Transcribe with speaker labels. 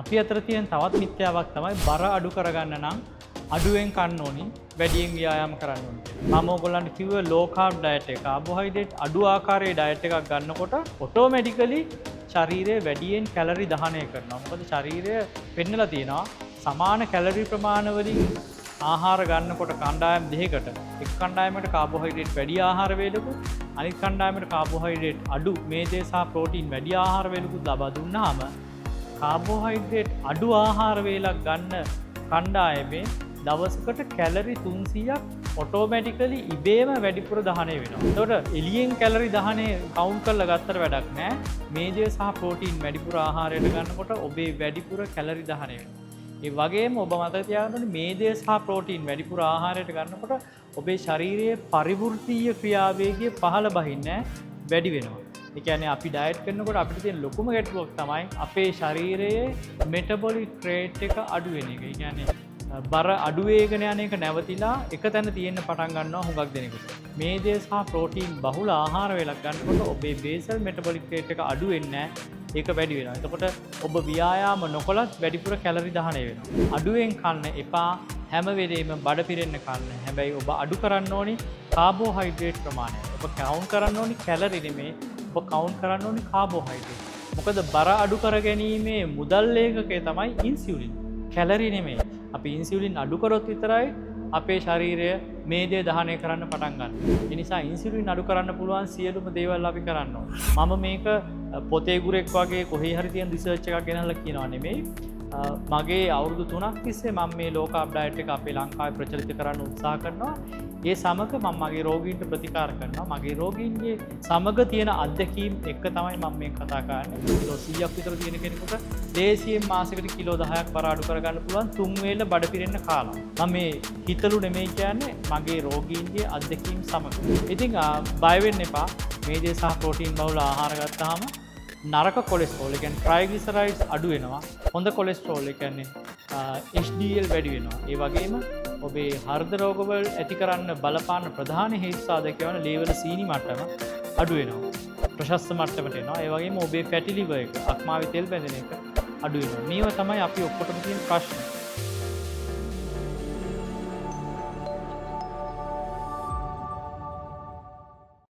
Speaker 1: අපි අතර තියෙන තවත් මිත්‍යාවක් තමයි බර අඩු කරගන්න නම් අඩුවෙන් කන්න ඕනි වැඩියෙන් ව්‍යායාම කරන්න ඕනි. මම ඔයගොල්ලන්ට කිව්ව low carb diet එක කාබෝහයිඩ්‍රේට් අඩු ආකාරයේ diet එකක් ගන්නකොට automatically ශරීරය වැඩියෙන් කැලරි දහනය කරනවා. මොකද ශරීරය පෙන්නලා තියෙනවා සමාන කැලරි ප්‍රමාණ වලින් ආහාර ගන්නකොට කණ්ඩායම් දෙකකට එක් කණ්ඩායමකට කාබෝහයිඩ්‍රේට් වැඩි ආහාර වේලකුත් අනිත් කණ්ඩායමකට කාබෝහයිඩ්‍රේට් අඩු මේදේ සහ ප්‍රෝටීන් වැඩි ආහාර වේලකුත් ලබා දුන්නාම කාබෝහයිඩ්‍රේට් අඩු ආහාර වේලක් ගන්න කණ්ඩායමේ දවසකට කැලරි 300ක් ඔටෝමැටිකලි ඉබේම වැඩිපුර දහනය වෙනවා. එතකොට එළියෙන් කැලරි දහනය කවුන්ට් කරලා ගත්තට වැඩක් නැහැ. මේදේ සහ ප්‍රෝටීන් වැඩිපුර ආහාරයට ගන්නකොට ඔබේ වැඩිපුර කැලරි දහනය වෙනවා. ඒ වගේම ඔබ මතක තියාගන්න ඕනේ මේදේ සහ ප්‍රෝටීන් වැඩිපුර ආහාරයට ගන්නකොට ඔබේ ශරීරයේ පරිවෘත්තීය ක්‍රියාවේගය පහළ බහින්නේ වැඩි වෙනවා. ඒ කියන්නේ අපි ඩයට් කරනකොට අපිට තියෙන ලොකුම ගැටලුවක් තමයි අපේ ශරීරයේ මෙටබොලික් රේට් එක අඩු වෙන එක. ඒ කියන්නේ බර අඩු වේගන යන එක නැවතිලා එක තැන තියෙන්න පටන් ගන්නවා හුඟක් දෙනෙකුට. මේදේ සහ ප්‍රෝටීන් බහුල ආහාර වේලක් ගන්නකොට ඔබේ බේසල් මෙටබොලික් රේට් එක අඩු වෙන්නේ නැහැ. ඒක වැඩි වෙනවා. එතකොට ඔබ ව්‍යායාම නොකලත් වැඩිපුර කැලරි දහනය වෙනවා. අඩුවෙන් කන්න එපා. හැම වෙලේම බඩ පිරෙන්න කන්න. හැබැයි ඔබ අඩු කරන්න ඕනි කාබෝහයිඩ්‍රේට් ප්‍රමාණය. ඔබ කවුන්ට් කරන්න ඕනි කැලරි නෙමෙයි. ඔබ කවුන්ට් කරන්න ඕනි කාබෝහයිඩ්‍රේට්. මොකද බර අඩු කර ගැනීමේ මුදල් ඒකකය තමයි ඉන්සියුලින්. කැලරි නෙමෙයි. අපි ඉන්සියුලින් අඩු කරොත් විතරයි අපේ ශරීරය මේදේ දහනය කරන්න පටන් ගන්න. ඒ නිසා ඉන්සියුලින් අඩු කරන්න පුළුවන් සියලුම දේවල් අපි කරන්න ඕන. මම මේක පොතේ ගුරෙක් වගේ කොහේ හරි තියෙන රිසර්ච් එකක් ගෙනල්ලා කියනවා නෙමෙයි. මගේ අවුරුදු 3ක් තිස්සේ මම මේ low carb diet එක අපේ ලංකාවේ ප්‍රචලිත කරන්න උත්සාහ කරනවා. ඒ සමග මම මගේ රෝගීන්ට ප්‍රතිකාර කරනවා. මගේ රෝගීන්ගේ සමග තියෙන අත්දැකීම් එක්ක තමයි මම මේ කතා කරන්නේ. කිලෝ 100ක් විතර තියෙන කෙනෙකුට දේශීය මාසෙකට කිලෝ 10ක් බර අඩු කරගන්න පුළුවන් 3 වේල බඩ පිරෙන්න කාලා. මම මේ හිතලු නෙමෙයි කියන්නේ මගේ රෝගීන්ගේ අත්දැකීම් සමග. ඉතින් බය වෙන්න එපා. මේදේ සහ ප්‍රෝටීන් බහුල ආහාර ගත්තාම නරක කොලෙස්ටරෝල්, ඒ කියන්නේ ට්‍රයිග්ලිසරයිඩ්ස් අඩු වෙනවා. හොඳ කොලෙස්ටරෝල්, ඒ කියන්නේ HDL වැඩි වෙනවා. ඒ වගේම ඔබේ හෘද රෝගවල ඇති කරන්න බලපාන ප්‍රධාන හේතු සාධකයක් වන ලේවල සීනි මට්ටම අඩු වෙනවා. ප්‍රශස්ත මට්ටමට එනවා. ඒ වගේම ඔබේ ෆැටි ලිවර් එක, අක්මාවේ තෙල් බැඳෙන එක අඩු වෙනවා. මේවා තමයි අපි ඔක්කොටම තියෙන ප්‍රශ්න.